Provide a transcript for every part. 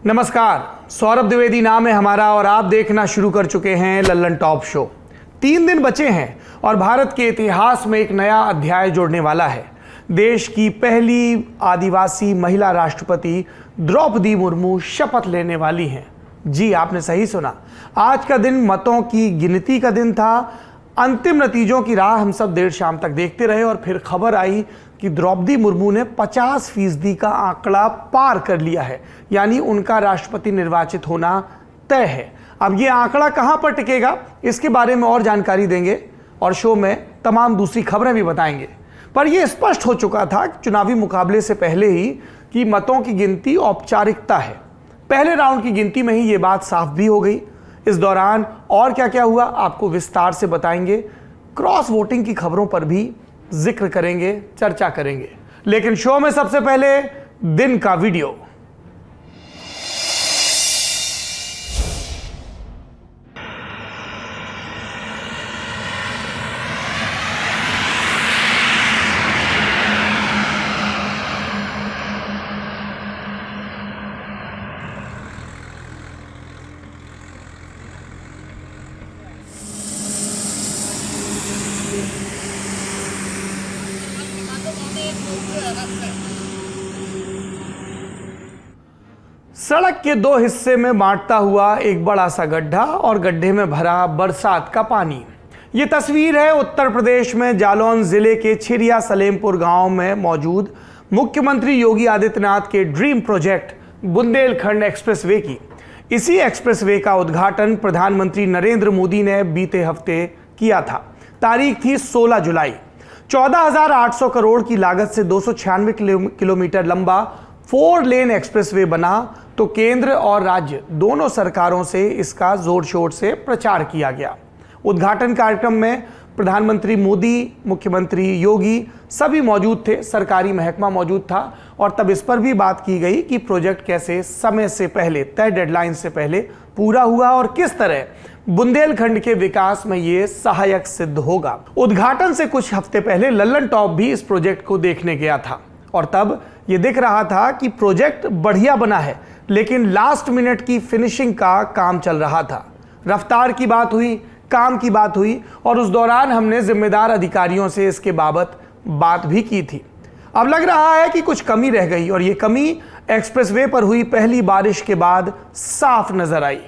नमस्कार, सौरभ द्विवेदी नाम है हमारा और आप देखना शुरू कर चुके हैं लल्लन टॉप शो। 3 दिन बचे हैं और भारत के इतिहास में एक नया अध्याय जुड़ने वाला है। देश की पहली आदिवासी महिला राष्ट्रपति द्रौपदी मुर्मू शपथ लेने वाली हैं। जी, आपने सही सुना। आज का दिन मतों की गिनती का दिन था। अंतिम नतीजों की राह हम सब देर शाम तक देखते रहे और फिर खबर आई कि द्रौपदी मुर्मू ने 50% का आंकड़ा पार कर लिया है, यानी उनका राष्ट्रपति निर्वाचित होना तय है। अब ये आंकड़ा कहां पर टिकेगा, इसके बारे में और जानकारी देंगे और शो में तमाम दूसरी खबरें भी बताएंगे। पर यह स्पष्ट हो चुका था चुनावी मुकाबले से पहले ही कि मतों की गिनती औपचारिकता है। पहले राउंड की गिनती में ही ये बात साफ भी हो गई। इस दौरान और क्या क्या हुआ आपको विस्तार से बताएंगे। क्रॉस वोटिंग की खबरों पर भी जिक्र करेंगे, चर्चा करेंगे। लेकिन शो में सबसे पहले दिन का वीडियो। सड़क के 2 हिस्से में बांटता हुआ एक बड़ा सा गड्ढा और गड्ढे में भरा बरसात का पानी। ये तस्वीर है उत्तर प्रदेश में जालौन जिले के छिरिया सलेमपुर गांव में मौजूद मुख्यमंत्री योगी आदित्यनाथ के ड्रीम प्रोजेक्ट बुंदेलखंड एक्सप्रेसवे की। इसी एक्सप्रेसवे का उद्घाटन प्रधानमंत्री नरेंद्र मोदी ने बीते हफ्ते किया था। तारीख थी 16 जुलाई। 14,800 करोड़ की लागत से 296 किलोमीटर लंबा 4 लेन एक्सप्रेसवे बना तो केंद्र और राज्य दोनों सरकारों से इसका जोर शोर से प्रचार किया गया। उद्घाटन कार्यक्रम में प्रधानमंत्री मोदी, मुख्यमंत्री योगी सभी मौजूद थे। सरकारी महकमा मौजूद था और तब इस पर भी बात की गई कि प्रोजेक्ट कैसे समय से पहले, तय डेडलाइन से पहले पूरा हुआ और किस तरह बुंदेलखंड के विकास में यह सहायक सिद्ध होगा। उद्घाटन से कुछ हफ्ते पहले लल्लन टॉप भी इस प्रोजेक्ट को देखने गया था और तब यह दिख रहा था कि प्रोजेक्ट बढ़िया बना है, लेकिन लास्ट मिनट की फिनिशिंग का काम चल रहा था। रफ्तार की बात हुई, काम की बात हुई और उस दौरान हमने जिम्मेदार अधिकारियों से इसके बाबत बात भी की थी। अब लग रहा है कि कुछ कमी रह गई और ये कमी एक्सप्रेसवे पर हुई पहली बारिश के बाद साफ नजर आई।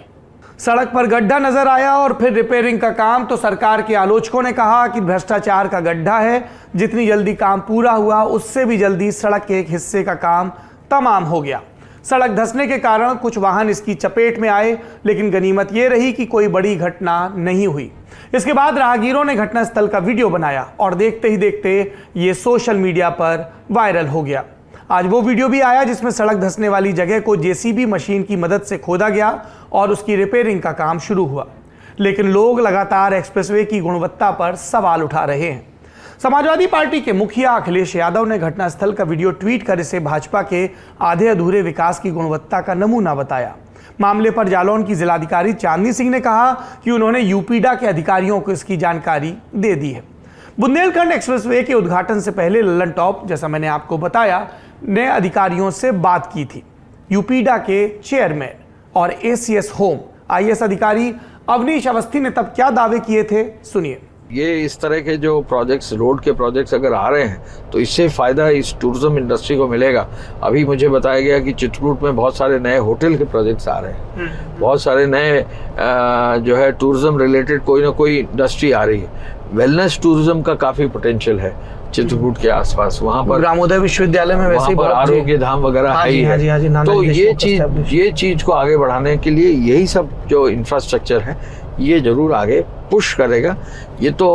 सड़क पर गड्ढा नजर आया और फिर रिपेयरिंग का काम। तो सरकार के आलोचकों ने कहा कि भ्रष्टाचार का गड्ढा है, जितनी जल्दी काम पूरा हुआ उससे भी जल्दी सड़क के एक हिस्से का काम तमाम हो गया। सड़क धंसने के कारण कुछ वाहन इसकी चपेट में आए, लेकिन गनीमत यह रही कि कोई बड़ी घटना नहीं हुई। इसके बाद राहगीरों ने घटनास्थल का वीडियो बनाया और देखते ही देखते ये सोशल मीडिया पर वायरल हो गया। आज वो वीडियो भी आया जिसमें सड़क धंसने वाली जगह को जेसीबी मशीन की मदद से खोदा गया और उसकी रिपेयरिंग का काम शुरू हुआ। लेकिन लोग लगातार एक्सप्रेसवे की गुणवत्ता पर सवाल उठा रहे हैं। समाजवादी पार्टी के मुखिया अखिलेश यादव ने घटनास्थल का वीडियो ट्वीट कर इसे भाजपा के आधे अधूरे विकास की गुणवत्ता का नमूना बताया। मामले पर जालौन की जिलाधिकारी चांदनी सिंह ने कहा कि उन्होंने यूपीडा के अधिकारियों को इसकी जानकारी दे दी है। बुंदेलखंड एक्सप्रेसवे के उद्घाटन से पहले लल्लन टॉप, जैसा मैंने आपको बताया, ने अधिकारियों से बात की थी। यूपीडा के चेयरमैन और एसीएस होम आईएएस अधिकारी अवनीश अवस्थी ने तब क्या दावे किए थे, सुनिए। ये इस तरह के जो प्रोजेक्ट्स, रोड के प्रोजेक्ट्स अगर आ रहे हैं तो इससे फ़ायदा इस टूरिज्म इंडस्ट्री को मिलेगा। अभी मुझे बताया गया कि चित्रकूट में बहुत सारे नए होटल के प्रोजेक्ट्स आ रहे हैं, बहुत सारे नए जो है टूरिज्म रिलेटेड कोई ना कोई इंडस्ट्री आ रही है। वेलनेस टूरिज्म का काफ़ी पोटेंशियल है चित्रकूट के आसपास। वहाँ पर ग्रामोदय विश्वविद्यालय में वैसे ही आरोग्य धाम वगैरह है ही है। तो ये चीज को आगे बढ़ाने के लिए यही सब जो इंफ्रास्ट्रक्चर है ये जरूर आगे पुश करेगा। ये तो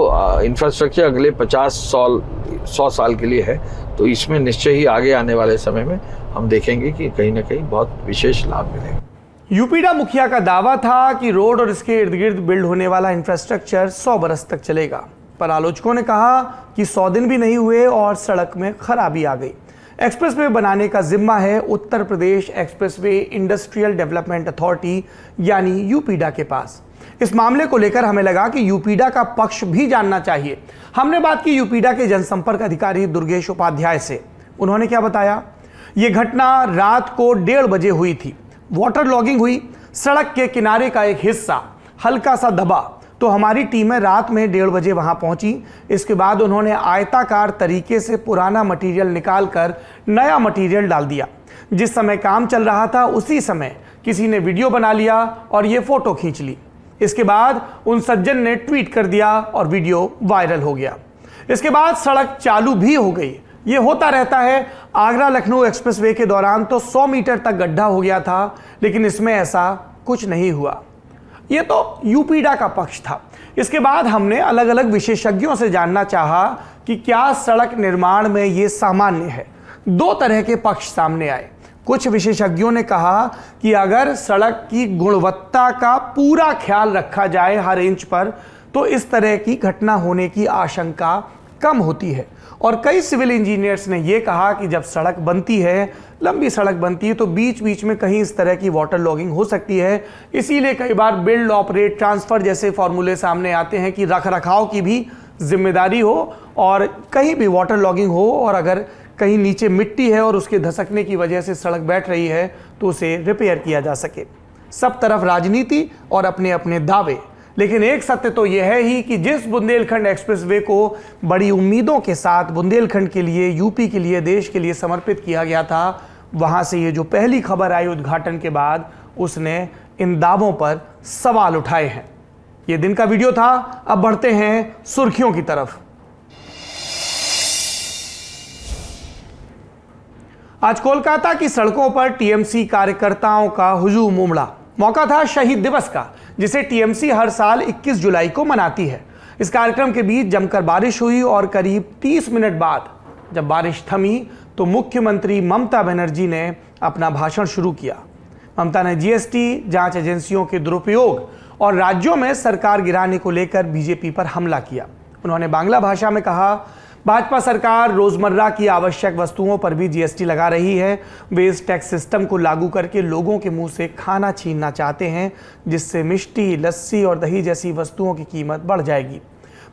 इंफ्रास्ट्रक्चर अगले 50-100 साल के लिए है, तो इसमें निश्चय ही आगे आने वाले समय में हम देखेंगे कि कहीं ना कहीं बहुत विशेष लाभ मिलेगा। यूपीडा मुखिया का दावा था कि रोड और इसके इर्द गिर्द बिल्ड होने वाला इंफ्रास्ट्रक्चर 100 बरस तक चलेगा, पर आलोचकों ने कहा कि 100 दिन भी नहीं हुए और सड़क में खराबी आ गई। एक्सप्रेसवे बनाने का जिम्मा है Uttar Pradesh expressway industrial development authority यानी यूपीडा के पास। इस मामले को लेकर हमें लगा कि यूपीडा का पक्ष भी जानना चाहिए। हमने बात की यूपीडा के जनसंपर्क अधिकारी दुर्गेश उपाध्याय से। उन्होंने क्या बताया, ये घटना रात को 1:30 बजे हुई थी। वाटर लॉगिंग हुई, सड़क के किनारे का एक हिस्सा हल्का सा दबा तो हमारी टीमें रात में 1:30 बजे वहां पहुंची। इसके बाद उन्होंने आयताकार तरीके से पुराना मटेरियल निकालकर नया मटेरियल डाल दिया। जिस समय काम चल रहा था उसी समय किसी ने वीडियो बना लिया और ये फोटो खींच ली। इसके बाद उन सज्जन ने ट्वीट कर दिया और वीडियो वायरल हो गया। इसके बाद सड़क चालू भी हो गई। ये होता रहता है। आगरा लखनऊ एक्सप्रेसवे के दौरान तो 100 मीटर तक गड्ढा हो गया था, लेकिन इसमें ऐसा कुछ नहीं हुआ। ये तो यूपीडा का पक्ष था। इसके बाद हमने अलग अलग विशेषज्ञों से जानना चाहा कि क्या सड़क निर्माण में ये सामान्य है। 2 तरह के पक्ष सामने आए। कुछ विशेषज्ञों ने कहा कि अगर सड़क की गुणवत्ता का पूरा ख्याल रखा जाए हर इंच पर, तो इस तरह की घटना होने की आशंका कम होती है। और कई सिविल इंजीनियर्स ने यह कहा कि जब सड़क बनती है, लंबी सड़क बनती है, तो बीच बीच में कहीं इस तरह की वाटर लॉगिंग हो सकती है। इसीलिए कई बार बिल्ड ऑपरेट ट्रांसफर जैसे फॉर्मूले सामने आते हैं कि रख रखाव की भी जिम्मेदारी हो और कहीं भी वाटर लॉगिंग हो, और अगर कहीं नीचे मिट्टी है और उसके धसकने की वजह से सड़क बैठ रही है तो उसे रिपेयर किया जा सके। सब तरफ राजनीति और अपने अपने दावे, लेकिन एक सत्य तो यह है ही कि जिस बुंदेलखंड एक्सप्रेसवे को बड़ी उम्मीदों के साथ बुंदेलखंड के लिए, यूपी के लिए, देश के लिए समर्पित किया गया था, वहां से ये जो पहली खबर आई उद्घाटन के बाद, उसने इन दावों पर सवाल उठाए हैं। ये दिन का वीडियो था। अब बढ़ते हैं सुर्खियों की तरफ। आज कोलकाता की सड़कों पर टीएमसी कार्यकर्ताओं का हुजूम उमड़ा। मौका था शहीद दिवस का, जिसे टीएमसी हर साल 21 जुलाई को मनाती है। इस कार्यक्रम के बीच जमकर बारिश हुई और करीब 30 मिनट बाद जब बारिश थमी तो मुख्यमंत्री ममता बनर्जी ने अपना भाषण शुरू किया। ममता ने जीएसटी, जांच एजेंसियों के दुरुपयोग और राज्यों में सरकार गिराने को लेकर बीजेपी पर हमला किया। उन्होंने बांग्ला भाषा में कहा, भाजपा सरकार रोजमर्रा की आवश्यक वस्तुओं पर भी जीएसटी लगा रही है। वे इस टैक्स सिस्टम को लागू करके लोगों के मुंह से खाना छीनना चाहते हैं, जिससे मिष्टी, लस्सी और दही जैसी वस्तुओं की कीमत बढ़ जाएगी।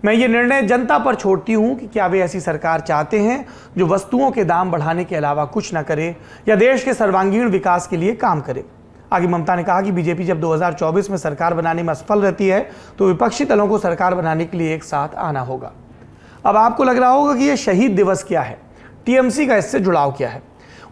मैं ये निर्णय जनता पर छोड़ती हूं कि क्या वे ऐसी सरकार चाहते हैं जो वस्तुओं के दाम बढ़ाने के अलावा कुछ न करे या देश के सर्वांगीण विकास के लिए काम करे। आगे ममता ने कहा कि बीजेपी जब 2024 में सरकार बनाने में असफल रहती है तो विपक्षी दलों को सरकार बनाने के लिए एक साथ आना होगा। अब आपको लग रहा होगा कि यह शहीद दिवस क्या है, टीएमसी का इससे जुड़ाव क्या है।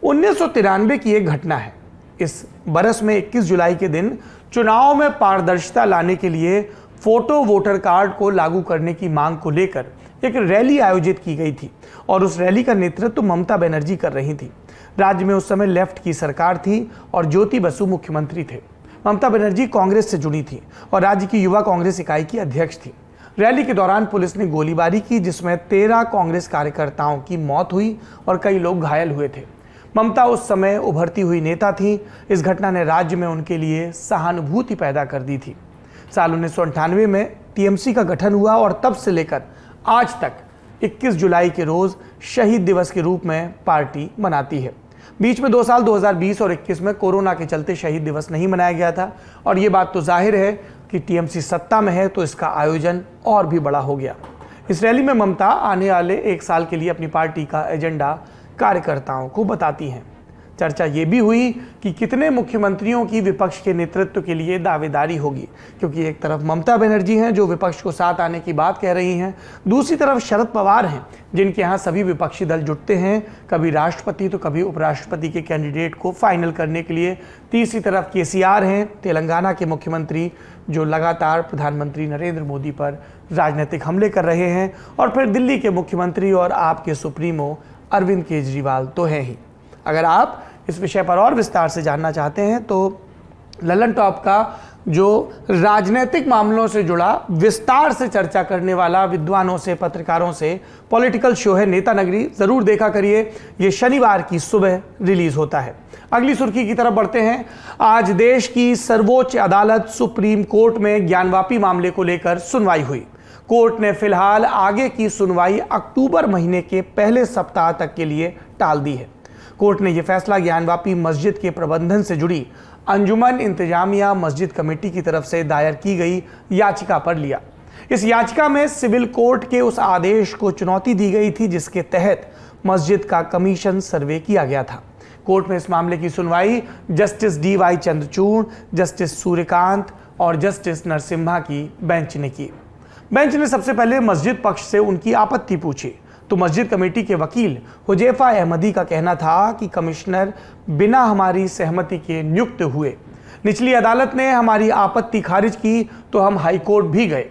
1993 की एक घटना है। इस बरस में 21 जुलाई के दिन चुनाव में पारदर्शिता लाने के लिए फोटो वोटर कार्ड को लागू करने की मांग को लेकर एक रैली आयोजित की गई थी और उस रैली का नेतृत्व ममता बनर्जी कर रही थी। राज्य में उस समय लेफ्ट की सरकार थी और ज्योति बसु मुख्यमंत्री थे। ममता बनर्जी कांग्रेस से जुड़ी थी और राज्य की युवा कांग्रेस इकाई की अध्यक्ष थी। रैली के दौरान पुलिस ने गोलीबारी की, जिसमें 13 कांग्रेस कार्यकर्ताओं की मौत हुई और कई लोग घायल हुए थे। ममता उस समय उभरती हुई नेता थी। इस घटना ने राज्य में उनके लिए सहानुभूति पैदा कर दी थी। साल 1998 में टीएमसी का गठन हुआ और तब से लेकर आज तक 21 जुलाई के रोज शहीद दिवस के रूप में पार्टी मनाती है। बीच में 2 साल 2020 और 21 में कोरोना के चलते शहीद दिवस नहीं मनाया गया था और ये बात तो जाहिर है कि टीएमसी सत्ता में है तो इसका आयोजन और भी बड़ा हो गया। इस रैली में ममता आने वाले 1 साल के लिए अपनी पार्टी का एजेंडा कार्यकर्ताओं को बताती हैं। चर्चा ये भी हुई कि कितने मुख्यमंत्रियों की विपक्ष के नेतृत्व के लिए दावेदारी होगी, क्योंकि एक तरफ ममता बनर्जी हैं जो विपक्ष को साथ आने की बात कह रही हैं, दूसरी तरफ शरद पवार हैं जिनके यहाँ सभी विपक्षी दल जुटते हैं, कभी राष्ट्रपति तो कभी उपराष्ट्रपति के कैंडिडेट को फाइनल करने के लिए। तीसरी तरफ केसीआर हैं, तेलंगाना के मुख्यमंत्री, जो लगातार प्रधानमंत्री नरेंद्र मोदी पर राजनीतिक हमले कर रहे हैं, और फिर दिल्ली के मुख्यमंत्री और आपके सुप्रीमो अरविंद केजरीवाल तो हैं ही। अगर आप इस विषय पर और विस्तार से जानना चाहते हैं तो ललन टॉप का जो राजनीतिक मामलों से जुड़ा विस्तार से चर्चा करने वाला विद्वानों से, पत्रकारों से पॉलिटिकल शो है नेता नगरी, जरूर देखा करिए। ये शनिवार की सुबह रिलीज होता है। अगली सुर्खी की तरफ बढ़ते हैं। आज देश की सर्वोच्च अदालत सुप्रीम कोर्ट में ज्ञानवापी मामले को लेकर सुनवाई हुई। कोर्ट ने फिलहाल आगे की सुनवाई अक्टूबर महीने के पहले सप्ताह तक के लिए टाल दी है। कोर्ट ने यह फैसला ज्ञानवापी मस्जिद के प्रबंधन से जुड़ी अंजुमन इंतजामिया मस्जिद कमेटी की तरफ से दायर की गई याचिका पर लिया। इस याचिका में सिविल कोर्ट के उस आदेश को चुनौती दी गई थी जिसके तहत मस्जिद का कमीशन सर्वे किया गया था। कोर्ट में इस मामले की सुनवाई justice DY Chandrachud, justice Suryakant और जस्टिस नरसिम्हा की बेंच ने की। बेंच ने सबसे पहले मस्जिद पक्ष से उनकी आपत्ति पूछी तो मस्जिद कमेटी के वकील हुजैफा अहमदी का कहना था कि कमिश्नर बिना हमारी सहमति के नियुक्त हुए। निचली अदालत ने हमारी आपत्ति खारिज की तो हम हाई कोर्ट भी गए।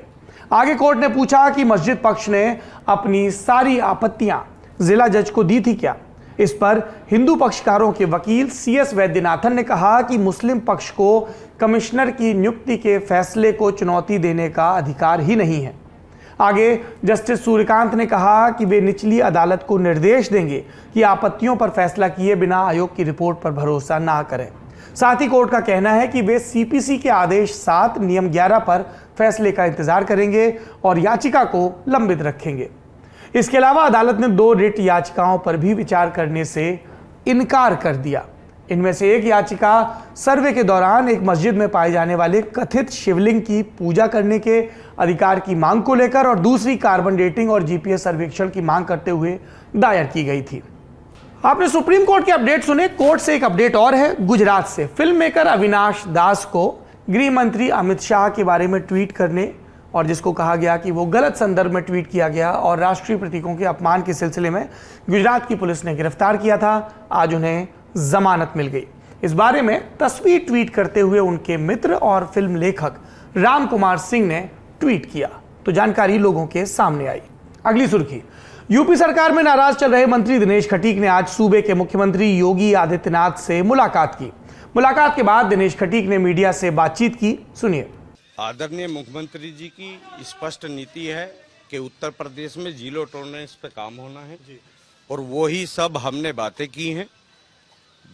आगे कोर्ट ने पूछा कि मस्जिद पक्ष ने अपनी सारी आपत्तियां जिला जज को दी थी क्या। इस पर हिंदू पक्षकारों के वकील CS वैद्यनाथन ने कहा कि मुस्लिम पक्ष को कमिश्नर की नियुक्ति के फैसले को चुनौती देने का अधिकार ही नहीं है। आगे जस्टिस सूर्यकांत ने कहा कि वे निचली अदालत को निर्देश देंगे कि आपत्तियों पर फैसला किए बिना आयोग की रिपोर्ट पर भरोसा ना करें। साथ ही कोर्ट का कहना है कि वे CPC के आदेश 7 नियम 11 पर फैसले का इंतजार करेंगे और याचिका को लंबित रखेंगे। इसके अलावा अदालत ने 2 रिट याचिकाओं पर भी विचार करने से इनकार कर दिया। इनमें से एक याचिका सर्वे के दौरान एक मस्जिद में पाए जाने वाले कथित शिवलिंग की पूजा करने के अधिकार की मांग को लेकर और दूसरी कार्बन डेटिंग और GPS सर्वेक्षण की मांग करते हुए दायर की गई थी। आपने सुप्रीम कोर्ट के अपडेट सुने। कोर्ट से एक अपडेट और है गुजरात से। फिल्म मेकर अविनाश दास को गृह मंत्री अमित शाह के बारे में ट्वीट करने और जिसको कहा गया कि वो गलत संदर्भ में ट्वीट किया गया और राष्ट्रीय प्रतीकों के अपमान के सिलसिले में गुजरात की पुलिस ने गिरफ्तार किया था। आज उन्हें जमानत मिल गई। इस बारे में तस्वीर ट्वीट करते हुए उनके मित्र और फिल्म लेखक राम कुमार सिंह ने ट्वीट किया तो जानकारी लोगों के सामने आई। अगली सुर्खी, यूपी सरकार में नाराज चल रहे मंत्री दिनेश खटीक ने आज सूबे के मुख्यमंत्री योगी आदित्यनाथ से मुलाकात की। मुलाकात के बाद दिनेश खटीक ने मीडिया से बातचीत की। सुनिए। आदरणीय मुख्यमंत्री जी की स्पष्ट नीति है कि उत्तर प्रदेश में जीरो टॉलरेंस पे काम होना है और वो ही सब हमने बातें की हैं।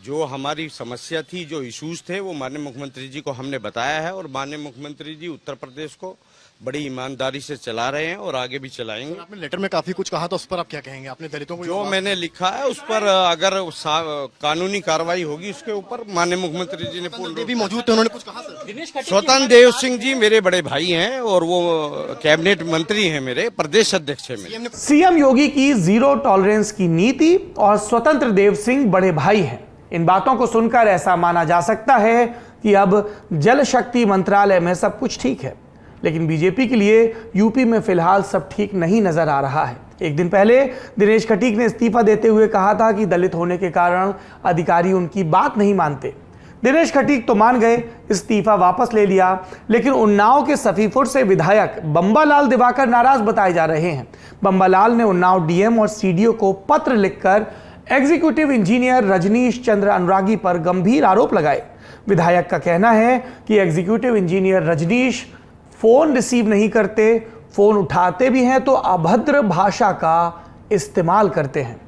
जो हमारी समस्या थी, जो इश्यूज थे, वो माननीय मुख्यमंत्री जी को हमने बताया है और माननीय मुख्यमंत्री जी उत्तर प्रदेश को बड़ी ईमानदारी से चला रहे हैं और आगे भी चलाएंगे। आपने लेटर में काफी कुछ कहा था, उस पर आप क्या कहेंगे? आपने दलितों को जो मैंने लिखा है उस पर अगर कानूनी कार्रवाई होगी उसके ऊपर माननीय मुख्यमंत्री जी ने पूर्ण भी मौजूद थे, उन्होंने कुछ कहा सर? स्वतंत्र देव सिंह जी मेरे बड़े भाई हैं और वो कैबिनेट मंत्री हैं, मेरे प्रदेश अध्यक्ष हैं मेरे। सीएम योगी की जीरो टॉलरेंस की नीति और स्वतंत्र देव सिंह बड़े भाई हैं। इन बातों को सुनकर ऐसा माना जा सकता है कि अब जल शक्ति मंत्रालय में सब कुछ ठीक है, लेकिन बीजेपी के लिए यूपी में फिलहाल सब ठीक नहीं नजर आ रहा है। एक दिन पहले दिनेश खटीक ने इस्तीफा देते हुए कहा था कि दलित होने के कारण अधिकारी उनकी बात नहीं मानते। दिनेश खटीक तो मान गए, इस्तीफा वापस ले लिया, लेकिन उन्नाव के सफीपुर से विधायक बंबालाल दिवाकर नाराज बताए जा रहे हैं। बंबालाल ने उन्नाव डीएम और सीडीओ को पत्र लिखकर एग्जीक्यूटिव इंजीनियर रजनीश चंद्र अनुरागी पर गंभीर आरोप लगाए। विधायक का कहना है कि executive engineer Rajnish phone receive नहीं करते, फोन उठाते भी हैं तो अभद्र भाषा का इस्तेमाल करते हैं।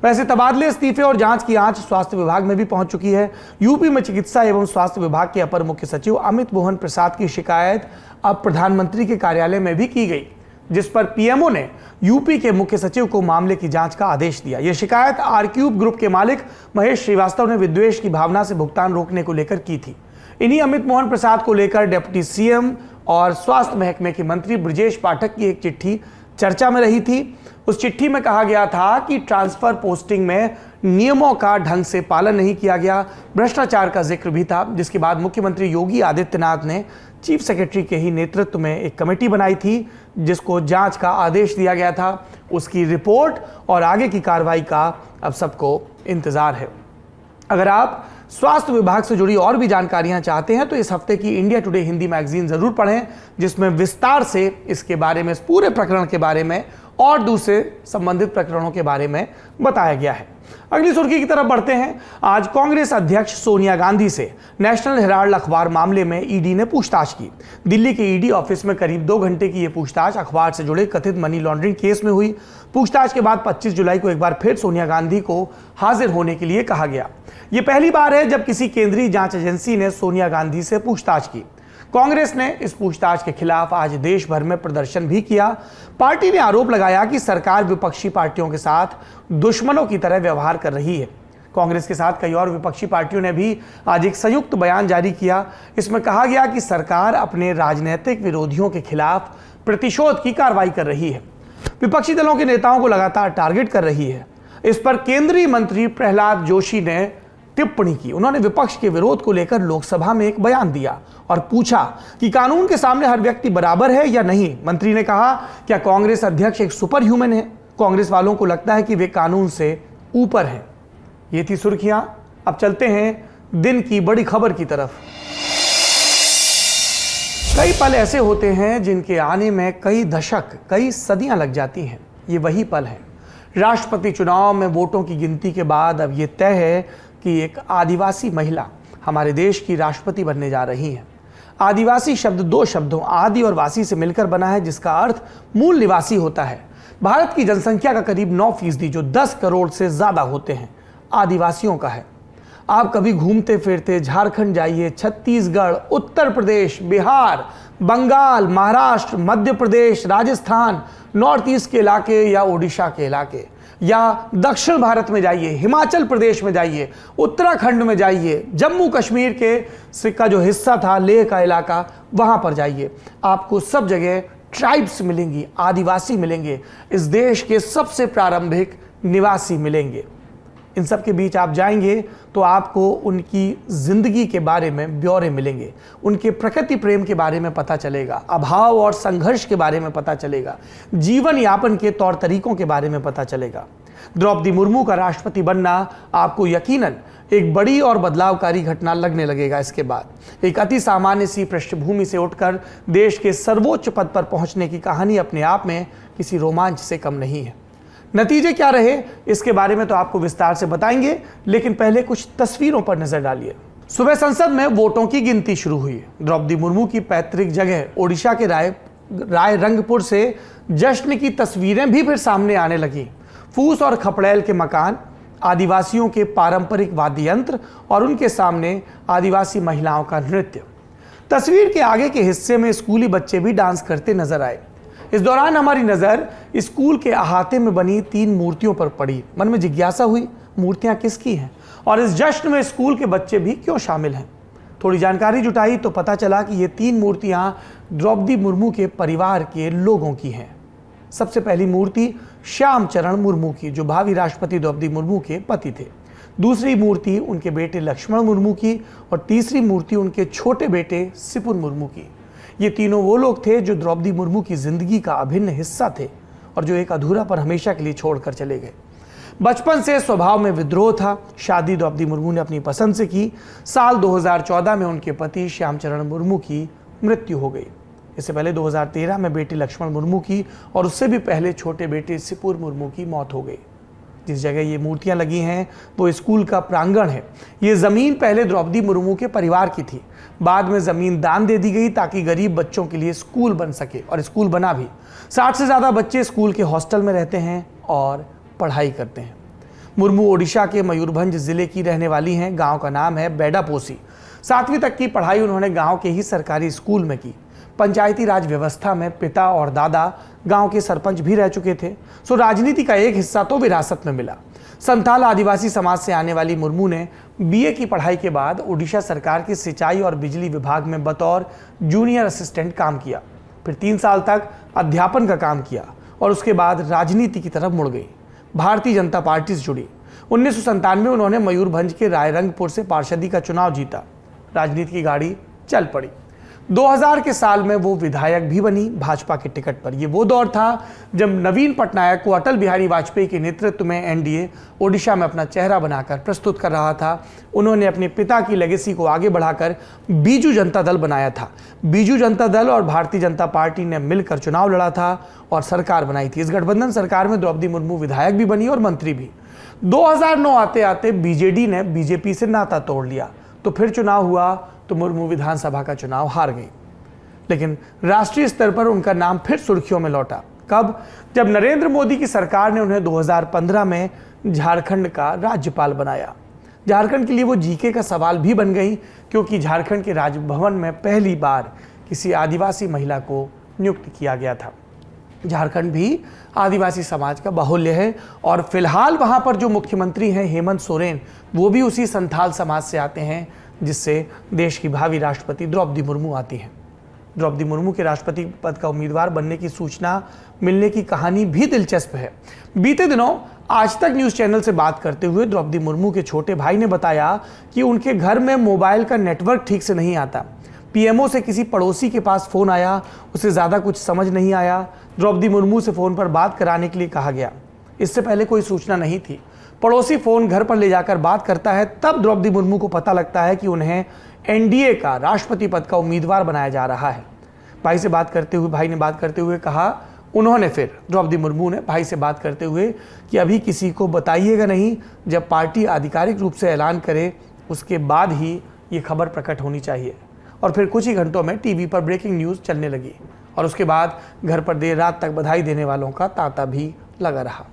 वैसे तबादले, इस्तीफे और जांच की आंच स्वास्थ्य विभाग में भी पहुंच चुकी है। यूपी में चिकित्सा एवं स्वास्थ्य विभाग के अपर मुख्य सचिव अमित मोहन प्रसाद की शिकायत अब प्रधानमंत्री के कार्यालय में भी की गई, जिस पर पीएमओ ने यूपी के मुख्य सचिव को मामले की जांच का आदेश दिया। यह शिकायत आरक्यूब ग्रुप के मालिक महेश श्रीवास्तव ने विद्वेष की भावना से भुगतान रोकने को लेकर की थी। इन्हीं अमित मोहन प्रसाद को लेकर डिप्टी सीएम और स्वास्थ्य महकमे के मंत्री ब्रजेश पाठक की एक चिट्ठी चर्चा में रही थी। उस चिट्ठी में कहा गया था कि ट्रांसफर पोस्टिंग में नियमों का ढंग से पालन नहीं किया गया, भ्रष्टाचार का जिक्र भी था, जिसके बाद मुख्यमंत्री योगी आदित्यनाथ ने चीफ सेक्रेटरी के ही नेतृत्व में एक कमेटी बनाई थी, जिसको जांच का आदेश दिया गया था। उसकी रिपोर्ट और आगे की कार्रवाई का अब सबको इंतजार है। अगर आप स्वास्थ्य विभाग से जुड़ी और भी जानकारियां चाहते हैं तो इस हफ्ते की इंडिया टुडे हिंदी मैगजीन जरूर पढ़ें, जिसमें विस्तार से इसके बारे में, इस पूरे प्रकरण के बारे में और दूसरे संबंधित प्रकरणों के बारे में बताया गया है। अगली सुर्खी की तरफ बढ़ते हैं। आज कांग्रेस अध्यक्ष सोनिया गांधी से नेशनल हेराल्ड अखबार मामले में ईडी ने पूछताछ की। दिल्ली के ईडी ऑफिस में करीब 2 घंटे की यह पूछताछ अखबार से जुड़े कथित मनी लॉन्ड्रिंग केस में हुई। पूछताछ के बाद 25 जुलाई को एक बार फिर सोनिया गांधी को हाजिर होने के लिए कहा गया। यह पहली बार है जब किसी केंद्रीय जांच एजेंसी ने सोनिया गांधी से पूछताछ की। कांग्रेस ने इस पूछताछ के खिलाफ आज देश भर में प्रदर्शन भी किया। पार्टी ने आरोप लगाया कि सरकार विपक्षी पार्टियों के साथ दुश्मनों की तरह व्यवहार कर रही है। कांग्रेस के साथ कई और विपक्षी पार्टियों ने भी आज एक संयुक्त बयान जारी किया। इसमें कहा गया कि सरकार अपने राजनीतिक विरोधियों के खिलाफ प्रतिशोध की कार्रवाई कर रही है, विपक्षी दलों के नेताओं को लगातार टारगेट कर रही है। इस पर केंद्रीय मंत्री प्रहलाद जोशी ने टिप्पणी की। उन्होंने विपक्ष के विरोध को लेकर लोकसभा में एक बयान दिया और पूछा कि कानून के सामने हर व्यक्ति बराबर है या नहीं। मंत्री ने कहा, क्या कांग्रेस अध्यक्ष एक सुपर ह्यूमन है? कांग्रेस वालों को लगता है कि वे कानून से ऊपर हैं। ये थी सुर्खियां। अब चलते हैं दिन की बड़ी खबर की तरफ। कई पल ऐसे होते हैं जिनके आने में कई दशक, कई सदियां लग जाती हैं। ये वही पल है। राष्ट्रपति चुनाव में वोटों की गिनती के बाद अब ये तय है कि एक आदिवासी महिला हमारे देश की राष्ट्रपति बनने जा रही है। आदिवासी शब्द दो शब्दों आदि और वासी से मिलकर बना है, जिसका अर्थ मूल निवासी होता है। भारत की जनसंख्या का करीब 9%, जो 10 करोड़ से ज्यादा होते हैं, आदिवासियों का है। आप कभी घूमते फिरते झारखंड जाइए, छत्तीसगढ़, उत्तर प्रदेश, बिहार, बंगाल, महाराष्ट्र, मध्य प्रदेश, राजस्थान, नॉर्थ ईस्ट के इलाके या उड़ीसा के इलाके, या दक्षिण भारत में जाइए, हिमाचल प्रदेश में जाइए, उत्तराखंड में जाइए, जम्मू कश्मीर के का जो हिस्सा था, लेह का इलाका, वहां पर जाइए, आपको सब जगह ट्राइब्स मिलेंगी, आदिवासी मिलेंगे, इस देश के सबसे प्रारंभिक निवासी मिलेंगे। इन सब के बीच आप जाएंगे तो आपको उनकी जिंदगी के बारे में ब्यौरे मिलेंगे, उनके प्रकृति प्रेम के बारे में पता चलेगा, अभाव और संघर्ष के बारे में पता चलेगा, जीवन यापन के तौर तरीकों के बारे में पता चलेगा। द्रौपदी मुर्मू का राष्ट्रपति बनना आपको यकीनन एक बड़ी और बदलावकारी घटना लगने लगेगा। इसके बाद एक अति सामान्य सी पृष्ठभूमि से उठकर देश के सर्वोच्च पद पर पहुंचने की कहानी अपने आप में किसी रोमांच से कम नहीं है। नतीजे क्या रहे इसके बारे में तो आपको विस्तार से बताएंगे, लेकिन पहले कुछ तस्वीरों पर नजर डालिए। सुबह संसद में वोटों की गिनती शुरू हुई। द्रौपदी मुर्मू की पैतृक जगह ओडिशा के रायरंगपुर से जश्न की तस्वीरें भी फिर सामने आने लगी। फूस और खपड़ैल के मकान, आदिवासियों के पारंपरिक वाद्य यंत्र और उनके सामने आदिवासी महिलाओं का नृत्य। तस्वीर के आगे के हिस्से में स्कूली बच्चे भी डांस करते नजर आए। इस दौरान हमारी नजर स्कूल के अहाते में बनी 3 मूर्तियों पर पड़ी। मन में जिज्ञासा हुई, मूर्तियां किसकी हैं और इस जश्न में स्कूल के बच्चे भी क्यों शामिल हैं। थोड़ी जानकारी जुटाई तो पता चला कि ये 3 मूर्तियां द्रौपदी मुर्मू के परिवार के लोगों की हैं। सबसे पहली मूर्ति श्याम चरण मुर्मू की, जो भावी राष्ट्रपति द्रौपदी मुर्मू के पति थे। दूसरी मूर्ति उनके बेटे लक्ष्मण मुर्मू की और तीसरी मूर्ति उनके छोटे बेटे सिपुन मुर्मू की। ये तीनों वो लोग थे जो द्रौपदी मुर्मू की जिंदगी का अभिन्न हिस्सा थे और जो एक अधूरा पर हमेशा के लिए छोड़कर चले गए। बचपन से स्वभाव में विद्रोह था। शादी द्रौपदी मुर्मू ने अपनी पसंद से की। साल 2014 में उनके पति श्यामचरण मुर्मू की मृत्यु हो गई। इससे पहले 2013 में बेटे लक्ष्मण मुर्मू की और उससे भी पहले छोटे बेटे सिपुर मुर्मू की मौत हो गई। जिस जगह ये मूर्तियां लगी हैं वो स्कूल का प्रांगण है। ये जमीन पहले द्रौपदी मुर्मू के परिवार की थी, बाद में जमीन दान दे दी गई ताकि गरीब बच्चों के लिए स्कूल बन सके, और स्कूल बना भी। 60 से ज्यादा बच्चे स्कूल के हॉस्टल में रहते हैं और पढ़ाई करते हैं। मुर्मू ओडिशा के मयूरभंज जिले की रहने वाली हैं। गांव का नाम है बेडापोसी। 7वीं तक की पढ़ाई उन्होंने गांव के ही सरकारी स्कूल में की। पंचायती राज व्यवस्था में पिता और दादा गांव के सरपंच भी रह चुके थे, सो राजनीति का एक हिस्सा तो विरासत में मिला। संथाल आदिवासी समाज से आने वाली मुर्मू ने बीए की पढ़ाई के बाद ओडिशा सरकार के सिंचाई और बिजली विभाग में बतौर जूनियर असिस्टेंट काम किया। फिर 3 साल तक अध्यापन का काम किया और उसके बाद राजनीति की तरफ मुड़ गई। भारतीय जनता पार्टी से जुड़ी। 1997 में उन्होंने मयूरभंज के रायरंगपुर से पार्षदी का चुनाव जीता। राजनीति की गाड़ी चल पड़ी। 2000 के साल में वो विधायक भी बनी भाजपा के टिकट पर। ये वो दौर था जब नवीन पटनायक को अटल बिहारी वाजपेयी के नेतृत्व में एनडीए ओडिशा में अपना चेहरा बनाकर प्रस्तुत कर रहा था। उन्होंने अपने पिता की लेगेसी को आगे बढ़ाकर बीजू जनता दल बनाया था। बीजू जनता दल और भारतीय जनता पार्टी ने मिलकर चुनाव लड़ा था और सरकार बनाई थी। इस गठबंधन सरकार में द्रौपदी मुर्मू विधायक भी बनी और मंत्री भी। 2009 आते आते बीजेडी ने बीजेपी से नाता तोड़ लिया, तो फिर चुनाव हुआ तो मुर्मू विधानसभा का चुनाव हार गई। लेकिन राष्ट्रीय स्तर पर उनका नाम फिर सुर्खियों में लौटा। कब? जब नरेंद्र मोदी की सरकार ने उन्हें 2015 में झारखंड का राज्यपाल बनाया। झारखंड के लिए वो जीके का सवाल भी बन गई, क्योंकि झारखंड के राजभवन में पहली बार किसी आदिवासी महिला को नियुक्त किया गया था। झारखंड भी आदिवासी समाज का बाहुल्य है और फिलहाल वहां पर जो मुख्यमंत्री हैं हेमंत सोरेन, वो भी उसी संथाल समाज से आते हैं जिससे देश की भावी राष्ट्रपति द्रौपदी मुर्मू आती हैं। द्रौपदी मुर्मू के राष्ट्रपति पद का उम्मीदवार बनने की सूचना मिलने की कहानी भी दिलचस्प है। बीते दिनों आज तक न्यूज़ चैनल से बात करते हुए द्रौपदी मुर्मू के छोटे भाई ने बताया कि उनके घर में मोबाइल का नेटवर्क ठीक से नहीं आता। पीएमओ से किसी पड़ोसी के पास फ़ोन आया, उसे ज़्यादा कुछ समझ नहीं आया। द्रौपदी मुर्मू से फ़ोन पर बात कराने के लिए कहा गया। इससे पहले कोई सूचना नहीं थी। पड़ोसी फ़ोन घर पर ले जाकर बात करता है, तब द्रौपदी मुर्मू को पता लगता है कि उन्हें एनडीए का राष्ट्रपति पद का उम्मीदवार बनाया जा रहा है। भाई ने बात करते हुए कहा, द्रौपदी मुर्मू ने भाई से बात करते हुए कि अभी किसी को बताइएगा नहीं, जब पार्टी आधिकारिक रूप से ऐलान करे उसके बाद ही ये खबर प्रकट होनी चाहिए। और फिर कुछ ही घंटों में टीवी पर ब्रेकिंग न्यूज़ चलने लगी और उसके बाद घर पर देर रात तक बधाई देने वालों का तांता भी लगा रहा।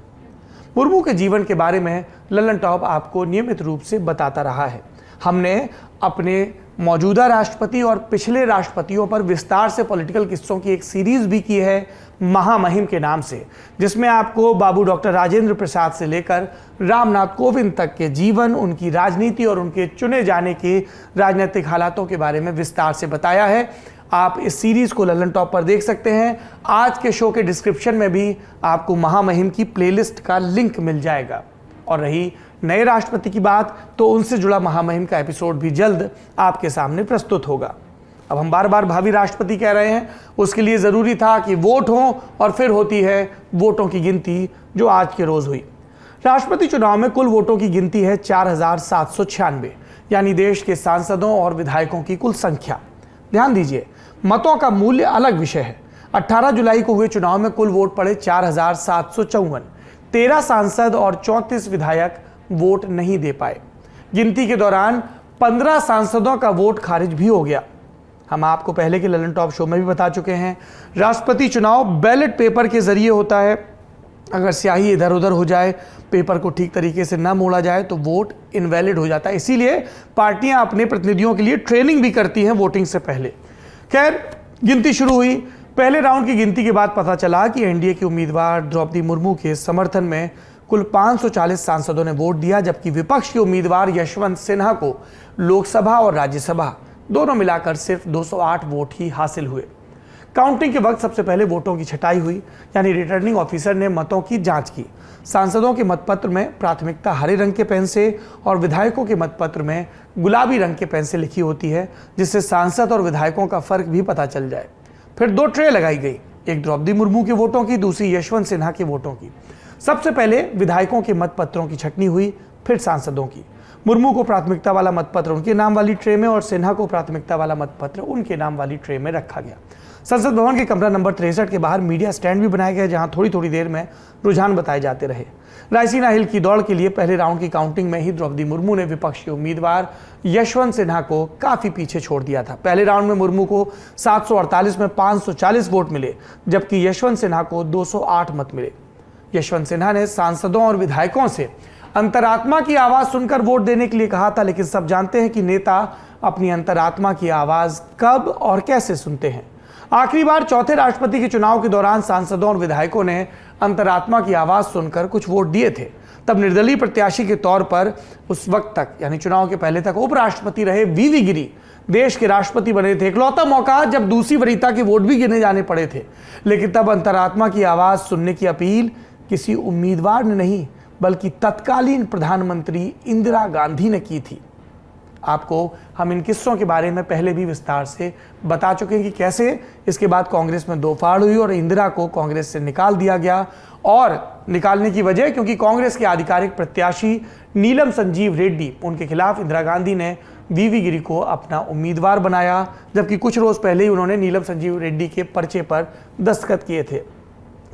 मुर्मू के जीवन के बारे में ललन टॉप आपको नियमित रूप से बताता रहा है। हमने अपने मौजूदा राष्ट्रपति और पिछले राष्ट्रपतियों पर विस्तार से पॉलिटिकल किस्सों की एक सीरीज भी की है, महामहिम के नाम से, जिसमें आपको बाबू डॉक्टर राजेंद्र प्रसाद से लेकर रामनाथ कोविंद तक के जीवन, उनकी राजनीति और उनके चुने जाने के राजनीतिक हालातों के बारे में विस्तार से बताया है। आप इस सीरीज को ललन टॉप पर देख सकते हैं। आज के शो के डिस्क्रिप्शन में भी आपको महामहिम की प्लेलिस्ट का लिंक मिल जाएगा। और रही नए राष्ट्रपति की बात, तो उनसे जुड़ा महामहिम का एपिसोड भी जल्द आपके सामने प्रस्तुत होगा। अब हम बार बार भावी राष्ट्रपति कह रहे हैं, उसके लिए ज़रूरी था कि वोट हो और फिर होती है वोटों की गिनती, जो आज के रोज़ हुई। राष्ट्रपति चुनाव में कुल वोटों की गिनती है 4796, यानी देश के सांसदों और विधायकों की कुल संख्या। ध्यान दीजिए, मतों का मूल्य अलग विषय है। 18 जुलाई को हुए चुनाव में कुल वोट पड़े 4754। 13 सांसद और 34 विधायक वोट नहीं दे पाए। गिनती के दौरान 15 सांसदों का वोट खारिज भी हो गया। हम आपको पहले के ललन टॉप शो में भी बता चुके हैं, राष्ट्रपति चुनाव बैलेट पेपर के जरिए होता है। अगर स्याही इधर उधर हो जाए, पेपर को ठीक तरीके से ना मोड़ा जाए, तो वोट इनवैलिड हो जाता है। इसीलिए पार्टियां अपने प्रतिनिधियों के लिए ट्रेनिंग भी करती हैं वोटिंग से पहले। खैर, गिनती शुरू हुई। पहले राउंड की गिनती के बाद पता चला कि एनडीए के उम्मीदवार द्रौपदी मुर्मू के समर्थन में कुल 540 सांसदों ने वोट दिया, जबकि विपक्ष के उम्मीदवार यशवंत सिन्हा को लोकसभा और राज्यसभा दोनों मिलाकर सिर्फ 208 वोट ही हासिल हुए। काउंटिंग के वक्त सबसे पहले वोटों की छटाई हुई, यानी रिटर्निंग ऑफिसर ने मतों की जांच की। सांसदों के मतपत्र में प्राथमिकता हरे रंग के पेन से और विधायकों के मतपत्र में गुलाबी रंग के पेन से लिखी होती है, जिससे सांसद और विधायकों का फर्क भी पता चल जाए। फिर 2 ट्रे लगाई गई, एक द्रौपदी मुर्मू के वोटों की, दूसरी यशवंत सिन्हा के वोटों की। सबसे पहले विधायकों के मतपत्रों की छटनी हुई, फिर सांसदों की। मुर्मू को प्राथमिकता वाला मतपत्र उनके नाम वाली ट्रे में और सिन्हा को प्राथमिकता वाला मतपत्र उनके नाम वाली ट्रे में रखा गया। संसद भवन के कमरा नंबर 63 के बाहर मीडिया स्टैंड भी बनाया गया, जहां थोड़ी थोड़ी देर में रुझान बताए जाते रहे। रायसीना हिल की दौड़ के लिए पहले राउंड की काउंटिंग में ही द्रौपदी मुर्मू ने विपक्ष के उम्मीदवार यशवंत सिन्हा को काफी पीछे छोड़ दिया था। पहले राउंड में मुर्मू को 748 में 540 वोट मिले, जबकि यशवंत सिन्हा को 208 मत मिले। यशवंत सिन्हा ने सांसदों और विधायकों से अंतरात्मा की आवाज सुनकर वोट देने के लिए कहा था, लेकिन सब जानते हैं कि नेता अपनी अंतरात्मा की आवाज कब और कैसे सुनते हैं। आखिरी बार चौथे राष्ट्रपति के चुनाव के दौरान सांसदों और विधायकों ने अंतरात्मा की आवाज सुनकर कुछ वोट दिए थे। तब निर्दलीय प्रत्याशी के तौर पर उस वक्त तक, यानी चुनाव के पहले तक, उपराष्ट्रपति रहे वीवी गिरी देश के राष्ट्रपति बने थे। इकलौता मौका जब दूसरी वरीयता के वोट भी गिने जाने पड़े थे, लेकिन तब अंतरात्मा की आवाज सुनने की अपील किसी उम्मीदवार ने नहीं, बल्कि तत्कालीन प्रधानमंत्री इंदिरा गांधी ने की थी। आपको हम इन किस्सों के बारे में पहले भी विस्तार से बता चुके हैं कि कैसे इसके बाद कांग्रेस में दो फाड़ हुई और इंदिरा को कांग्रेस से निकाल दिया गया। और निकालने की वजह क्योंकि कांग्रेस के आधिकारिक प्रत्याशी नीलम संजीव रेड्डी, उनके खिलाफ इंदिरा गांधी ने वीवी गिरी को अपना उम्मीदवार बनाया, जबकि कुछ रोज पहले ही उन्होंने नीलम संजीव रेड्डी के पर्चे पर दस्तखत किए थे।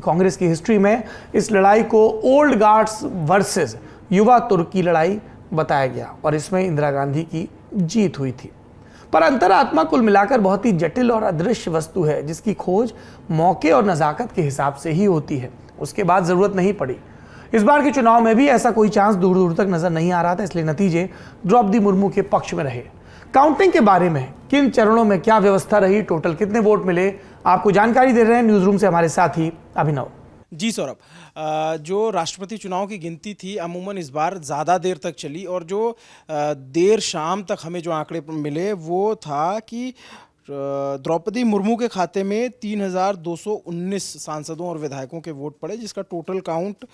कांग्रेस की हिस्ट्री में इस लड़ाई को ओल्ड गार्ड्स वर्सेस युवा तुर्क की लड़ाई बताया गया और इसमें इंदिरा गांधी की जीत हुई थी। पर अंतरात्मा कुल मिलाकर बहुत ही जटिल और अदृश्य वस्तु है, जिसकी खोज मौके और नजाकत के हिसाब से ही होती है। उसके बाद जरूरत नहीं पड़ी। इस बार के चुनाव में भी ऐसा कोई चांस दूर दूर तक नजर नहीं आ रहा था, इसलिए नतीजे द्रौपदी मुर्मू के पक्ष में रहे। काउंटिंग के बारे में किन चरणों में क्या व्यवस्था रही, टोटल कितने वोट मिले, आपको जानकारी दे रहे हैं न्यूज रूम से हमारे साथी अभिनव। जी सौरभ, जो राष्ट्रपति चुनाव की गिनती थी अमूमन इस बार ज़्यादा देर तक चली और जो देर शाम तक हमें जो आंकड़े मिले वो था कि द्रौपदी मुर्मू के खाते में 3,219 सांसदों और विधायकों के वोट पड़े, जिसका टोटल काउंट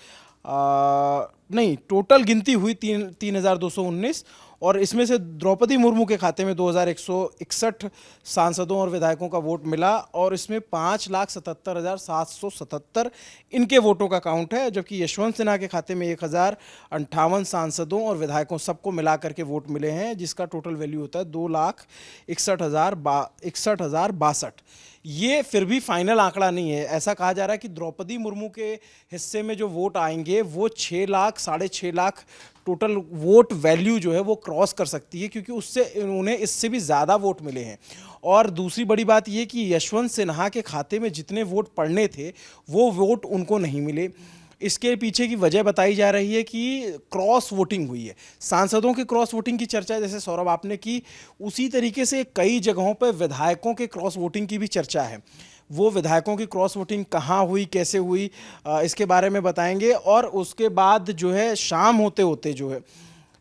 नहीं, टोटल गिनती हुई 3,219, और इसमें से द्रौपदी मुर्मू के खाते में 2,161 सांसदों और विधायकों का वोट मिला, और इसमें 5,77,777 इनके वोटों का काउंट है, जबकि यशवंत सिन्हा के खाते में 1,058 सांसदों और विधायकों सबको मिला करके वोट मिले हैं, जिसका टोटल वैल्यू होता है 2,61,062। ये फिर भी फाइनल आंकड़ा नहीं है। ऐसा कहा जा रहा है कि द्रौपदी मुर्मू के हिस्से में जो वोट आएंगे वो 6 lakh, 6.5 lakh total vote value जो है वो क्रॉस कर सकती है, क्योंकि उससे उन्हें इससे भी ज़्यादा वोट मिले हैं। और दूसरी बड़ी बात ये कि यशवंत सिन्हा के खाते में जितने वोट पड़ने थे वो वोट उनको नहीं मिले। इसके पीछे की वजह बताई जा रही है कि क्रॉस वोटिंग हुई है। सांसदों के क्रॉस वोटिंग की चर्चा जैसे सौरभ आपने की, उसी तरीके से कई जगहों पर विधायकों के क्रॉस वोटिंग की भी चर्चा है। वो विधायकों की क्रॉस वोटिंग कहाँ हुई, कैसे हुई, इसके बारे में बताएंगे। और उसके बाद जो है शाम होते होते जो है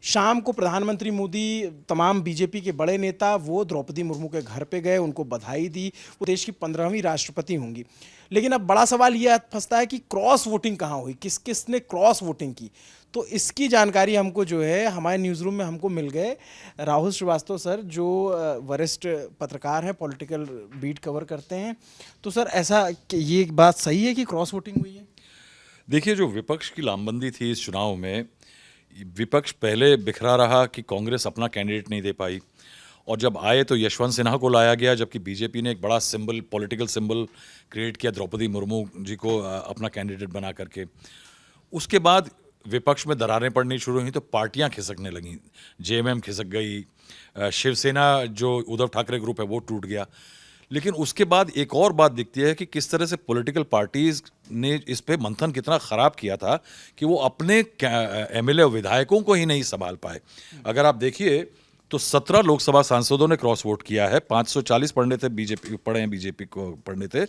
शाम को प्रधानमंत्री मोदी, तमाम बीजेपी के बड़े नेता वो द्रौपदी मुर्मू के घर पे गए, उनको बधाई दी। वो देश की 15वीं राष्ट्रपति होंगी। लेकिन अब बड़ा सवाल ये फंसता है कि क्रॉस वोटिंग कहाँ हुई, किस किस ने क्रॉस वोटिंग की। तो इसकी जानकारी हमको जो है हमारे न्यूज़ रूम में हमको मिल गए राहुल श्रीवास्तव सर, जो वरिष्ठ पत्रकार हैं, पॉलिटिकल बीट कवर करते हैं। तो सर, ऐसा ये बात सही है कि क्रॉस वोटिंग हुई है? देखिए, जो विपक्ष की लामबंदी थी इस चुनाव में, विपक्ष पहले बिखरा रहा कि कांग्रेस अपना कैंडिडेट नहीं दे पाई, और जब आए तो यशवंत सिन्हा को लाया गया, जबकि बीजेपी ने एक बड़ा सिंबल, पॉलिटिकल सिंबल क्रिएट किया द्रौपदी मुर्मू जी को अपना कैंडिडेट बना करके। उसके बाद विपक्ष में दरारें पड़नी शुरू हुई तो पार्टियां खिसकने लगीं। जेएमएम खिसक गई, शिवसेना जो उद्धव ठाकरे ग्रुप है वो टूट गया। लेकिन उसके बाद एक और बात दिखती है कि किस तरह से पॉलिटिकल पार्टीज ने इस पे मंथन कितना ख़राब किया था कि वो अपने एमएलए विधायकों को ही नहीं संभाल पाए। अगर आप देखिए तो 17 लोकसभा सांसदों ने क्रॉस वोट किया है, 540 पढ़ने थे बीजेपी को पढ़ने थे,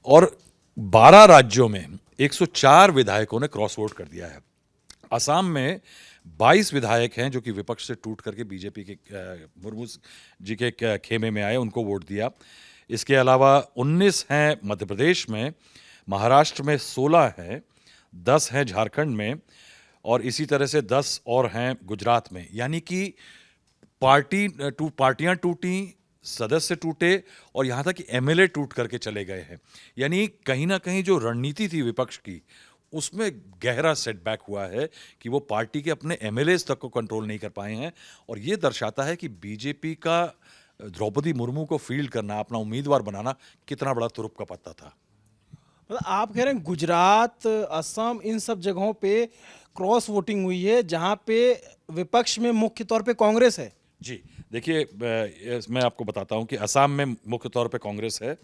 और 12 राज्यों में 104 विधायकों ने क्रॉस वोट कर दिया है। असम में 22 विधायक हैं जो कि विपक्ष से टूट करके बीजेपी के मुर्मू जी के खेमे में आए, उनको वोट दिया। इसके अलावा 19 हैं मध्य प्रदेश में, महाराष्ट्र में 16 हैं, 10 हैं झारखंड में, और इसी तरह से 10 और हैं गुजरात में। यानी कि पार्टियां टूटी, सदस्य टूटे, और यहाँ तक कि एमएलए टूट करके चले गए हैं। यानी कहीं ना कहीं जो रणनीति थी विपक्ष की, उसमें गहरा सेटबैक हुआ है कि वो पार्टी के अपने एमएलएज तक को कंट्रोल नहीं कर पाए हैं। और ये दर्शाता है कि बीजेपी का द्रौपदी मुर्मू को फील्ड करना, अपना उम्मीदवार बनाना कितना बड़ा तुरुप का पत्ता था। मतलब आप कह रहे हैं गुजरात, असम, इन सब जगहों पे क्रॉस वोटिंग हुई है जहां पे विपक्ष में मुख्य तौर पे कांग्रेस है? जी देखिए, मैं आपको बताता हूं कि असम में मुख्य तौर पे कांग्रेस है,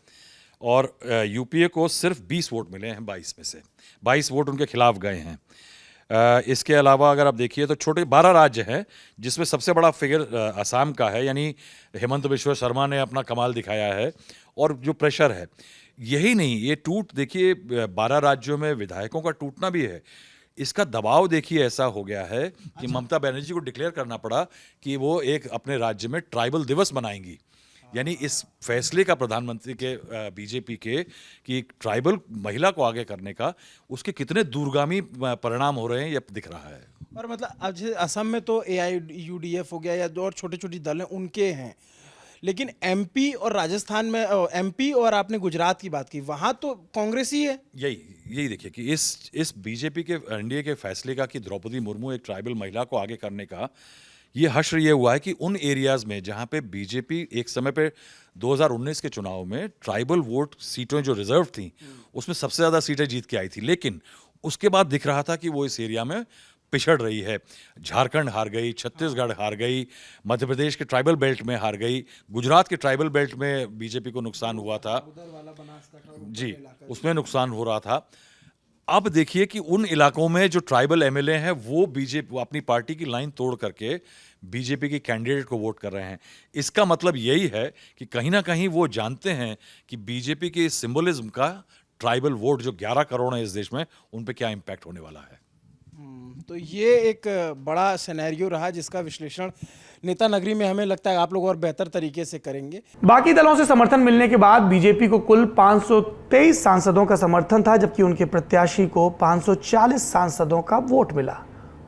और यूपीए को सिर्फ 20 वोट मिले हैं 22 में से। 22 वोट उनके खिलाफ गए हैं। इसके अलावा अगर आप देखिए तो छोटे 12 राज्य हैं, जिसमें सबसे बड़ा फिगर असम का है। यानी हेमंत बिश्व शर्मा ने अपना कमाल दिखाया है, और जो प्रेशर है, यही नहीं, ये टूट देखिए 12 राज्यों में विधायकों का टूटना भी है। इसका दबाव देखिए ऐसा हो गया है कि ममता बनर्जी को डिक्लेयर करना पड़ा कि वो एक अपने राज्य में ट्राइबल दिवस मनाएंगी। यानी इस फैसले का प्रधानमंत्री के बीजेपी के कि ट्राइबल महिला को आगे करने का, उसके कितने दूरगामी परिणाम हो रहे हैं ये दिख रहा है। और मतलब अब जैसे असम में तो AIUDF हो गया या और छोटे छोटे दल हैं उनके हैं, लेकिन एमपी और राजस्थान में, एमपी और आपने गुजरात की बात की, वहां तो कांग्रेस ही है। यही देखिए कि इस बीजेपी के एनडीए के फैसले का कि द्रौपदी मुर्मू एक ट्राइबल महिला को आगे करने का, ये हश्र ये हुआ है कि उन एरियाज में जहां पे बीजेपी एक समय पे 2019 के चुनाव में ट्राइबल वोट सीटें जो रिजर्व थी, उसमें सबसे ज़्यादा सीटें जीत के आई थी, लेकिन उसके बाद दिख रहा था कि वो इस एरिया में पिछड़ रही है। झारखंड हार गई, छत्तीसगढ़ हार गई, मध्य प्रदेश के ट्राइबल बेल्ट में हार गई, गुजरात के ट्राइबल बेल्ट में बीजेपी को नुकसान हुआ था, जी उसमें नुकसान हो रहा था। अब देखिए कि उन इलाकों में जो ट्राइबल एमएलए हैं वो बीजेपी अपनी पार्टी की लाइन तोड़ करके बीजेपी के कैंडिडेट को वोट कर रहे हैं। इसका मतलब यही है कि कहीं ना कहीं वो जानते हैं कि बीजेपी के सिंबलिज्म का ट्राइबल वोट जो 11 करोड़ है इस देश में, उन पे क्या इम्पैक्ट होने वाला है। तो ये एक बड़ा सिनेरियो रहा जिसका विश्लेषण नेता नगरी में हमें लगता है आप लोग और बेहतर तरीके से करेंगे। बाकी दलों से समर्थन मिलने के बाद बीजेपी को कुल 523 सांसदों का समर्थन था, जबकि उनके प्रत्याशी को 540 सांसदों का वोट मिला।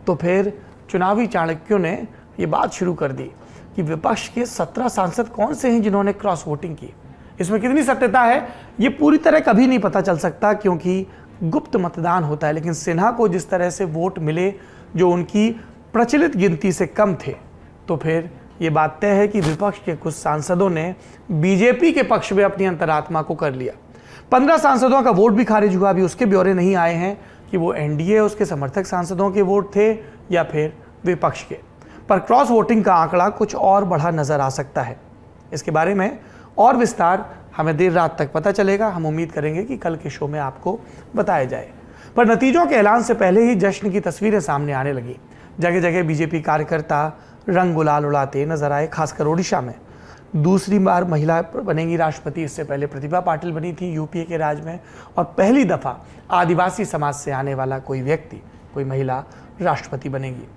तो फिर चुनावी चाणक्यों ने ये बात शुरू कर दी कि विपक्ष के 17 सांसद कौन से हैं जिन्होंने क्रॉस वोटिंग की। इसमें कितनी सत्यता है ये पूरी तरह कभी नहीं पता चल सकता, क्योंकि गुप्त मतदान होता है। लेकिन सिन्हा को जिस तरह से वोट मिले जो उनकी प्रचलित गिनती से कम थे, तो फिर ये बात तय है कि विपक्ष के कुछ सांसदों ने बीजेपी के पक्ष में अपनी अंतरात्मा को कर लिया। 15 सांसदों का वोट भी खारिज हुआ। अभी उसके ब्यौरे नहीं आए हैं कि वो एनडीए उसके समर्थक सांसदों के वोट थे या फिर विपक्ष के, पर क्रॉस वोटिंग का आंकड़ा कुछ और बढ़ा नजर आ सकता है। इसके बारे में और विस्तार हमें देर रात तक पता चलेगा। हम उम्मीद करेंगे कि कल के शो में आपको बताया जाए। पर नतीजों के ऐलान से पहले ही जश्न की तस्वीरें सामने आने लगी। जगह जगह बीजेपी कार्यकर्ता रंग गुलाल उड़ाते नजर आए। खासकर ओडिशा में दूसरी बार महिला बनेंगी राष्ट्रपति। इससे पहले प्रतिभा पाटिल बनी थी यूपीए के राज में, और पहली दफा आदिवासी समाज से आने वाला कोई व्यक्ति, कोई महिला राष्ट्रपति बनेगी।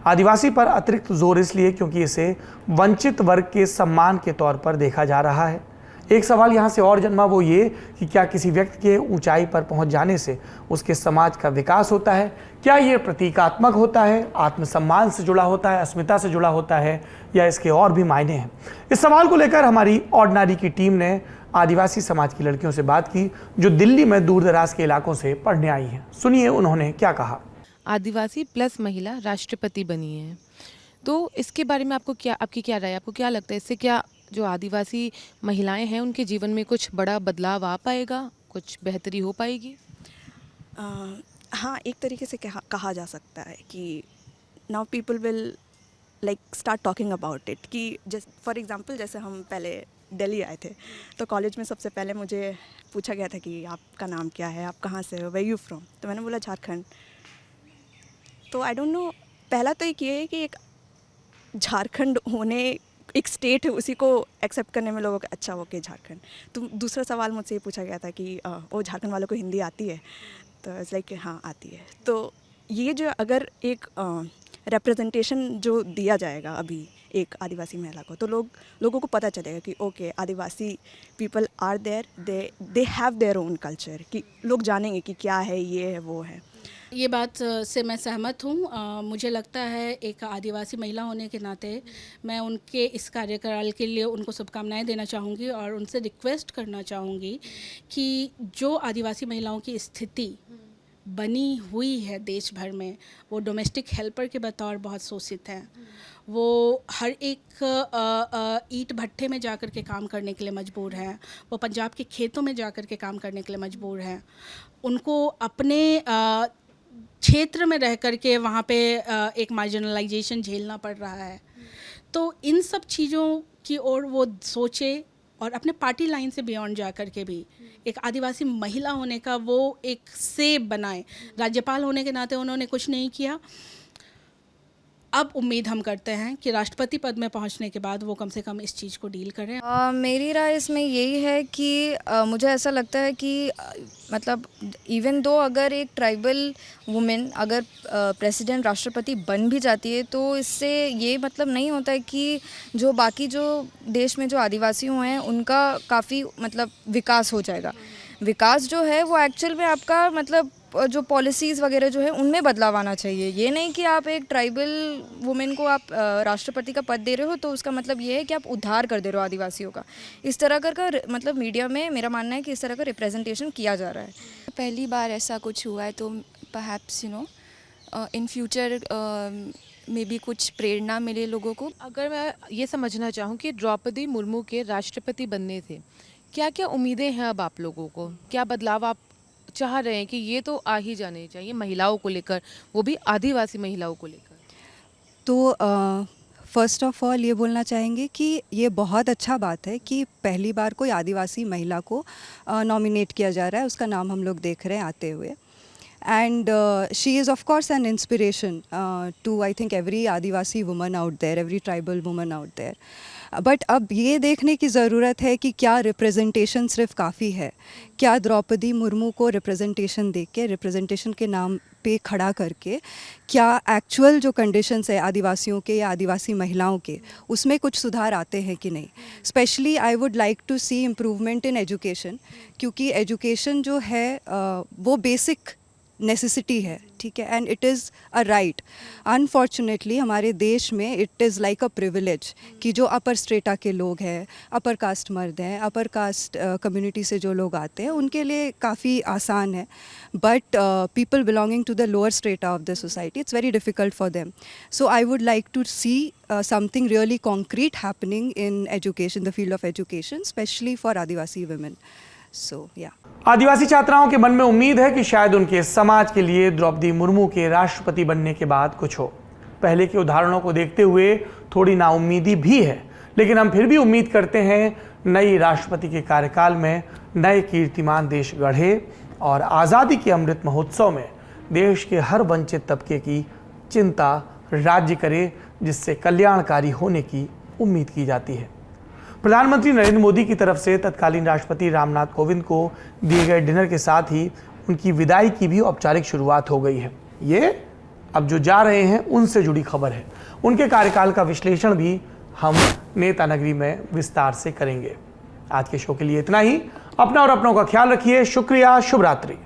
आदिवासी पर अतिरिक्त जोर इसलिए क्योंकि इसे वंचित वर्ग के सम्मान के तौर पर देखा जा रहा है। एक सवाल यहाँ से और जन्मा, वो ये कि क्या किसी व्यक्ति के ऊंचाई पर पहुंच जाने से उसके समाज का विकास होता है? क्या ये प्रतीकात्मक होता है, आत्मसम्मान से जुड़ा होता है, अस्मिता से जुड़ा होता है, या इसके और भी मायने हैं? इस सवाल को लेकर हमारी ऑर्डिनरी की टीम ने आदिवासी समाज की लड़कियों से बात की जो दिल्ली में दूर दराज के इलाकों से पढ़ने आई हैं। सुनिए उन्होंने क्या कहा। आदिवासी प्लस महिला राष्ट्रपति बनी है, तो इसके बारे में आपकी क्या राय? आपको क्या लगता है, इससे क्या जो आदिवासी महिलाएं हैं उनके जीवन में कुछ बड़ा बदलाव आ पाएगा, कुछ बेहतरी हो पाएगी? हाँ, एक तरीके से कहा जा सकता है कि now people will like start talking about it. कि जैसे फॉर एग्जांपल, जैसे हम पहले दिल्ली आए थे तो कॉलेज में सबसे पहले मुझे पूछा गया था कि आपका नाम क्या है, आप कहाँ से हो, वेयर यू फ्रॉम? तो मैंने बोला झारखंड। तो आई डोंट नो, पहला तो एक ये है कि एक झारखंड होने एक स्टेट है, उसी को एक्सेप्ट करने में लोगों को अच्छा हो के झारखंड। तो दूसरा सवाल मुझसे ये पूछा गया था कि वो झारखंड वालों को हिंदी आती है? तो इट्स लाइक हाँ आती है। तो ये जो अगर एक रिप्रेजेंटेशन जो दिया जाएगा अभी एक आदिवासी महिला को, तो लोगों को पता चलेगा कि okay Adivasi people are there, they have their own culture, कि लोग जानेंगे कि क्या है, ये है, वो है। ये बात से मैं सहमत हूँ। मुझे लगता है एक आदिवासी महिला होने के नाते मैं उनके इस कार्यकाल के लिए उनको शुभकामनाएं देना चाहूँगी और उनसे रिक्वेस्ट करना चाहूँगी कि जो आदिवासी महिलाओं की स्थिति बनी हुई है देश भर में, वो डोमेस्टिक हेल्पर के बतौर बहुत शोषित हैं। वो हर एक ईंट भट्ठे में जाकर के काम करने के लिए मजबूर हैं। वो पंजाब के खेतों में जाकर के काम करने के लिए मजबूर हैं। उनको अपने क्षेत्र में रह कर के वहाँ पे एक मार्जिनलाइजेशन झेलना पड़ रहा है। तो इन सब चीज़ों की ओर वो सोचे और अपने पार्टी लाइन से बियॉन्ड जा कर के भी एक आदिवासी महिला होने का वो एक सेब बनाए। राज्यपाल होने के नाते उन्होंने कुछ नहीं किया। अब उम्मीद हम करते हैं कि राष्ट्रपति पद में पहुंचने के बाद वो कम से कम इस चीज़ को डील करें। मेरी राय इसमें यही है कि मुझे ऐसा लगता है कि मतलब इवन दो अगर एक ट्राइबल वुमेन अगर प्रेसिडेंट राष्ट्रपति बन भी जाती है, तो इससे ये मतलब नहीं होता है कि जो बाकी जो देश में जो आदिवासी हुए हैं उनका काफ़ी मतलब विकास हो जाएगा। विकास जो है वो एक्चुअल में आपका मतलब जो पॉलिसीज़ वगैरह जो है उनमें बदलाव आना चाहिए। ये नहीं कि आप एक ट्राइबल वुमेन को आप राष्ट्रपति का पद दे रहे हो तो उसका मतलब ये है कि आप उद्धार कर दे रहे हो आदिवासियों का। इस तरह का मतलब मीडिया में मेरा मानना है कि इस तरह का रिप्रेजेंटेशन किया जा रहा है। पहली बार ऐसा कुछ हुआ है तो परहैप्स इन फ्यूचर में भी कुछ प्रेरणा मिले लोगों को। अगर मैं ये समझना चाहूँ कि द्रौपदी मुर्मू के राष्ट्रपति बनने थे, क्या क्या उम्मीदें हैं अब आप लोगों को? क्या बदलाव आप चाह रहे हैं कि ये तो आ ही जाने चाहिए महिलाओं को लेकर, वो भी आदिवासी महिलाओं को लेकर? तो फर्स्ट ऑफ ऑल ये बोलना चाहेंगे कि ये बहुत अच्छा बात है कि पहली बार कोई आदिवासी महिला को नॉमिनेट किया जा रहा है। उसका नाम हम लोग देख रहे हैं आते हुए। And she is of course an inspiration to I think every Adivasi woman out there, every tribal woman out there. But अब ये देखने की ज़रूरत है कि क्या रिप्रेजेंटेशन सिर्फ काफ़ी है, क्या द्रौपदी मुर्मू को रिप्रेजेंटेशन दे के, रिप्रेजेंटेशन के नाम पे खड़ा करके, क्या एक्चुअल जो कंडीशंस है आदिवासियों के या आदिवासी महिलाओं के, उसमें कुछ सुधार आते हैं कि नहीं। Especially I would like to see improvement in education, क्योंकि एजुकेशन जो है वो बेसिक नेसेसिटी है, ठीक है, and it is a right. Unfortunately हमारे देश में it is like a privilege कि जो अपर स्ट्रेटा के लोग हैं, अपर कास्ट मर्द हैं, अपर कास्ट कम्युनिटी से जो लोग आते हैं उनके लिए काफ़ी आसान है, but people belonging to the lower strata of the society it's very difficult for them. So I would like to see something really concrete happening in education, the field of education, especially for Adivasi women. So, yeah. आदिवासी छात्राओं के मन में उम्मीद है कि शायद उनके समाज के लिए द्रौपदी मुर्मू के राष्ट्रपति बनने के बाद कुछ हो। पहले के उदाहरणों को देखते हुए थोड़ी नाउम्मीदी भी है, लेकिन हम फिर भी उम्मीद करते हैं नई राष्ट्रपति के कार्यकाल में नए कीर्तिमान देश गढ़े और आज़ादी के अमृत महोत्सव में देश के हर वंचित तबके की चिंता राज्य करे, जिससे कल्याणकारी होने की उम्मीद की जाती है। प्रधानमंत्री नरेंद्र मोदी की तरफ से तत्कालीन राष्ट्रपति रामनाथ कोविंद को दिए गए डिनर के साथ ही उनकी विदाई की भी औपचारिक शुरुआत हो गई है। ये अब जो जा रहे हैं उनसे जुड़ी खबर है। उनके कार्यकाल का विश्लेषण भी हम नेता नगरी में विस्तार से करेंगे। आज के शो के लिए इतना ही। अपना और अपनों का ख्याल रखिए। शुक्रिया। शुभ रात्रि।